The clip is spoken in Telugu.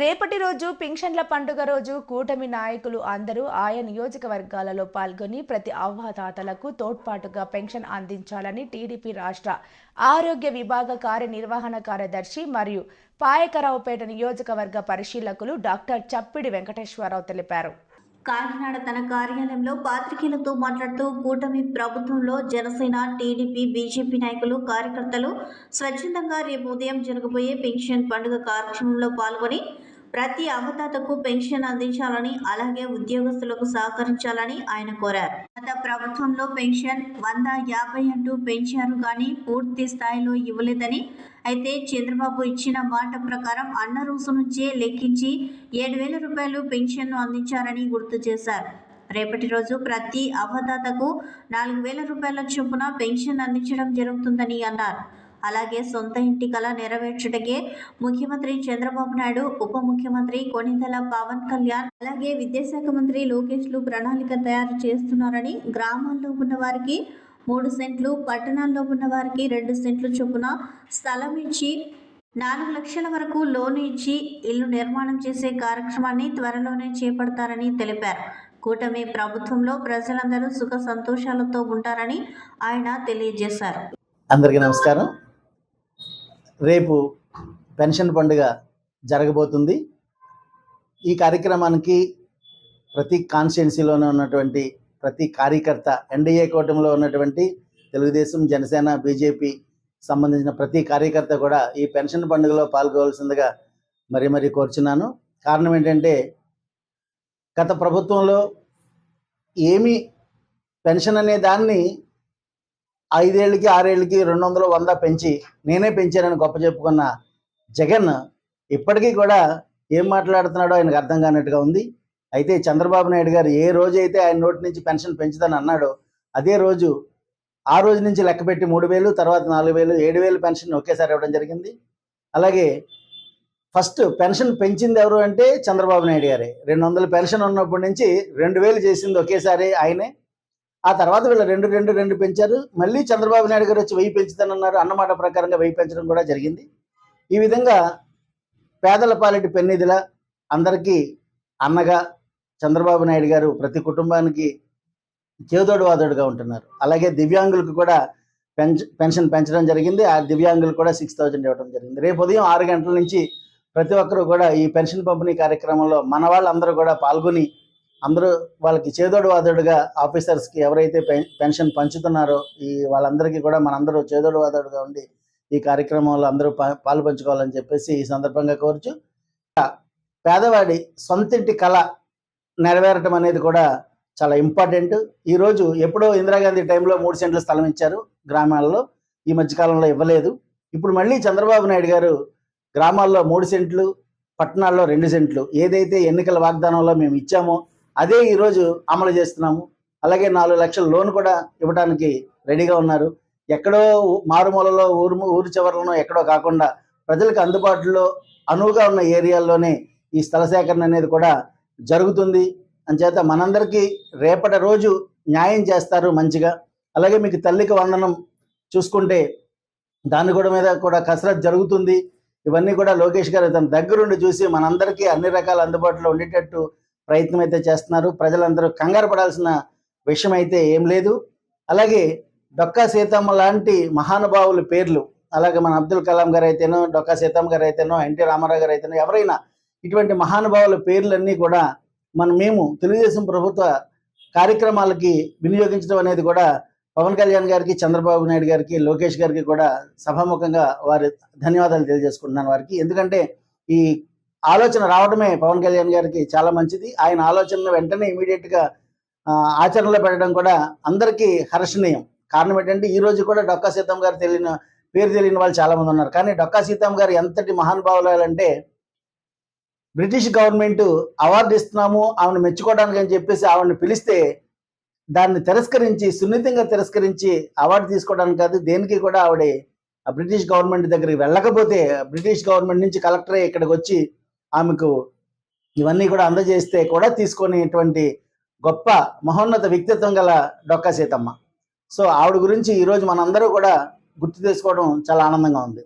రేపటి రోజు పింఛన్ల పండుగ రోజు కూటమి నాయకులు అందరూ ఆయా నియోజకవర్గాలలో పాల్గొని ప్రతి అవ్వాతాతలకు తోడ్పాటుగా పెన్షన్ అందించాలని టీడీపీ రాష్ట్ర ఆరోగ్య విభాగ కార్యనిర్వహణ కార్యదర్శి మరియు పాయకరావుపేట నియోజకవర్గ పరిశీలకులు డాక్టర్ చప్పిడి వెంకటేశ్వరరావు తెలిపారు. కాకినాడ తన కార్యాలయంలో పాత్రికేయులతో మాట్లాడుతూ కూటమి ప్రభుత్వంలో జనసేన, టీడీపీ, బీజేపీ నాయకులు, కార్యకర్తలు స్వచ్ఛందంగా రేపు ఉదయం జరగబోయే పెన్షన్ పండుగ కార్యక్రమంలో పాల్గొని ప్రతి అవతాతకు పెన్షన్ అందించాలని, అలాగే ఉద్యోగస్తులకు సహకరించాలని ఆయన కోరారు. గత ప్రభుత్వంలో పెన్షన్ 150 అంటూ పెంచారు కానీ పూర్తి స్థాయిలో ఇవ్వలేదని, అయితే చంద్రబాబు ఇచ్చిన మాట ప్రకారం అన్న రోజు నుంచే లెక్కించి 7,000 రూపాయలు పెన్షన్ను అందించారని గుర్తు చేశారు. రేపటి రోజు ప్రతి అవ్వదాతకు 4,000 రూపాయల చొప్పున పెన్షన్ అందించడం జరుగుతుందని అన్నారు. అలాగే సొంత ఇంటి కల నెరవేర్చడకే ముఖ్యమంత్రి చంద్రబాబు నాయుడు, ఉప ముఖ్యమంత్రి కొణిదెల పవన్ కళ్యాణ్, అలాగే విద్యాశాఖ మంత్రి లోకేష్లు ప్రణాళిక తయారు చేస్తున్నారని, గ్రామాల్లో ఉన్న వారికి 3 సెంట్లు, పట్టణాల్లో ఉన్న వారికి 2 సెంట్లు చొప్పున స్థలం ఇచ్చి 4 లక్షల వరకు లోను ఇచ్చి ఇల్లు నిర్మాణం చేసే కార్యక్రమాన్ని త్వరలోనే చేపడతారని తెలిపారు. కూటమి ప్రభుత్వంలో ప్రజలందరూ సుఖ సంతోషాలతో ఉంటారని ఆయన తెలియజేశారు. అందరికీ నమస్కారం. రేపు పెన్షన్ పండుగ జరగబోతుంది. ఈ కార్యక్రమానికి ప్రతి కాన్స్టిట్యున్సీలోనే ఉన్నటువంటి ప్రతి కార్యకర్త, ఎన్డీఏ కూటమిలో ఉన్నటువంటి తెలుగుదేశం, జనసేన, బీజేపీ సంబంధించిన ప్రతి కార్యకర్త కూడా ఈ పెన్షన్ పండుగలో పాల్గొవలసిందిగా మరీ కోరుచున్నాను. కారణం ఏంటంటే, గత ప్రభుత్వంలో ఏమీ పెన్షన్ అనే దాన్ని 5 ఏళ్ళకి 6 ఏళ్ళకి 200, 100 పెంచి నేనే పెంచానని గొప్ప చెప్పుకున్న జగన్ ఇప్పటికీ కూడా ఏం మాట్లాడుతున్నాడో ఆయనకు అర్థం కానట్టుగా ఉంది. అయితే చంద్రబాబు నాయుడు గారు ఏ రోజైతే ఆయన నోటి నుంచి పెన్షన్ పెంచుదని అన్నాడో అదే రోజు, ఆ రోజు నుంచి లెక్కపెట్టి 3,000, తర్వాత 4,000, 7,000 పెన్షన్ ఒకేసారి ఇవ్వడం జరిగింది. అలాగే ఫస్ట్ పెన్షన్ పెంచింది ఎవరు అంటే చంద్రబాబు నాయుడు గారే. 200 పెన్షన్ ఉన్నప్పటి నుంచి 2,000 చేసింది ఒకేసారి ఆయనే. ఆ తర్వాత వీళ్ళు 2 పెంచారు. మళ్ళీ చంద్రబాబు నాయుడు గారు వచ్చి 1000 పెంచుతానన్నారు. అన్నమాట ప్రకారంగా 1000 పెంచడం కూడా జరిగింది. ఈ విధంగా పేదల పాలిటి పెన్నిధిలా అందరికీ అన్నగా చంద్రబాబు నాయుడు గారు ప్రతి కుటుంబానికి చేదోడు వాదోడుగా ఉంటున్నారు. అలాగే దివ్యాంగులకు కూడా పెన్షన్ పెంచడం జరిగింది. ఆ దివ్యాంగులకు కూడా 6,000 ఇవ్వడం జరిగింది. రేపు ఉదయం 6 గంటల నుంచి ప్రతి ఒక్కరూ కూడా ఈ పెన్షన్ పంపిణీ కార్యక్రమంలో మన వాళ్ళందరూ కూడా పాల్గొని అందరూ వాళ్ళకి చేదోడు వాదోడుగా ఆఫీసర్స్కి ఎవరైతే పెన్షన్ పంచుతున్నారో వాళ్ళందరికీ కూడా మనందరూ చేదోడు వాదోడుగా ఉండి ఈ కార్యక్రమంలో అందరూ పాలు పంచుకోవాలని చెప్పేసి ఈ సందర్భంగా కోరుచు, పేదవాడి సొంతింటి కళ నెరవేరటం అనేది కూడా చాలా ఇంపార్టెంట్. ఈరోజు ఎప్పుడో ఇందిరాగాంధీ టైంలో 3 సెంట్ల స్థలం ఇచ్చారు గ్రామాల్లో, ఈ మధ్యకాలంలో ఇవ్వలేదు. ఇప్పుడు మళ్ళీ చంద్రబాబు నాయుడు గారు గ్రామాల్లో 3 సెంట్లు, పట్టణాల్లో 2 సెంట్లు ఏదైతే ఎన్నికల వాగ్దానంలో మేము ఇచ్చామో అదే ఈరోజు అమలు చేస్తున్నాము. అలాగే 4 లక్షల లోన్ కూడా ఇవ్వడానికి రెడీగా ఉన్నారు. ఎక్కడో మారుమూలలో ఊరు చివరలను ఎక్కడో కాకుండా ప్రజలకు అందుబాటులో అనువుగా ఉన్న ఏరియాల్లోనే ఈ స్థల సేకరణ అనేది కూడా జరుగుతుంది. అంచేత మనందరికీ రేపటి రోజు న్యాయం చేస్తారు మంచిగా. అలాగే మీకు తల్లికి వందనం చూసుకుంటే దాని కూడా మీద కూడా కసరత్తు జరుగుతుంది. ఇవన్నీ కూడా లోకేష్ గారు తన దగ్గరుండి చూసి మనందరికీ అన్ని రకాల అందుబాటులో ఉండేటట్టు ప్రయత్నం అయితే చేస్తున్నారు. ప్రజలందరూ కంగారు పడాల్సిన విషయం అయితే ఏం లేదు. అలాగే డొక్కా సీతమ్మ లాంటి మహానుభావుల పేర్లు, అలాగే మన అబ్దుల్ కలాం గారు అయితేనో, డొక్కా సీతమ్మ గారు అయితేనో, ఎన్టీ రామారావు గారు అయితేనో, ఎవరైనా ఇటువంటి మహానుభావుల పేర్లన్నీ కూడా మేము తెలుగుదేశం ప్రభుత్వ కార్యక్రమాలకి వినియోగించడం అనేది కూడా పవన్ కళ్యాణ్ గారికి, చంద్రబాబు నాయుడు గారికి, లోకేష్ గారికి కూడా సభాముఖంగా వారి ధన్యవాదాలు తెలియజేసుకుంటున్నాను వారికి. ఎందుకంటే ఈ ఆలోచన రావడమే పవన్ కళ్యాణ్ గారికి చాలా మంచిది. ఆయన ఆలోచనను వెంటనే ఇమీడియట్గా ఆచరణలో పెట్టడం కూడా అందరికీ హర్షణీయం. కారణం ఏంటంటే ఈ రోజు కూడా డొక్కా సీతమ్మ గారు పేరు తెలియని వాళ్ళు చాలామంది ఉన్నారు. కానీ డొక్కా సీతమ్మ గారు ఎంతటి మహానుభావులంటే, బ్రిటిష్ గవర్నమెంట్ అవార్డు ఇస్తున్నాము ఆవిడ మెచ్చుకోవడానికి అని చెప్పేసి ఆవిడని పిలిస్తే దాన్ని తిరస్కరించి, సున్నితంగా తిరస్కరించి అవార్డు తీసుకోవడానికి కాదు దేనికి కూడా ఆవిడ ఆ బ్రిటిష్ గవర్నమెంట్ దగ్గరికి వెళ్ళకపోతే బ్రిటిష్ గవర్నమెంట్ నుంచి కలెక్టరే ఇక్కడికి వచ్చి ఆమెకు ఇవన్నీ కూడా అందజేస్తే కూడా తీసుకునేటువంటి గొప్ప మహోన్నత వ్యక్తిత్వం గల డొక్కా సీతమ్మ. సో ఆవిడ గురించి ఈరోజు మనందరూ కూడా గుర్తు చేసుకోవడం చాలా ఆనందంగా ఉంది.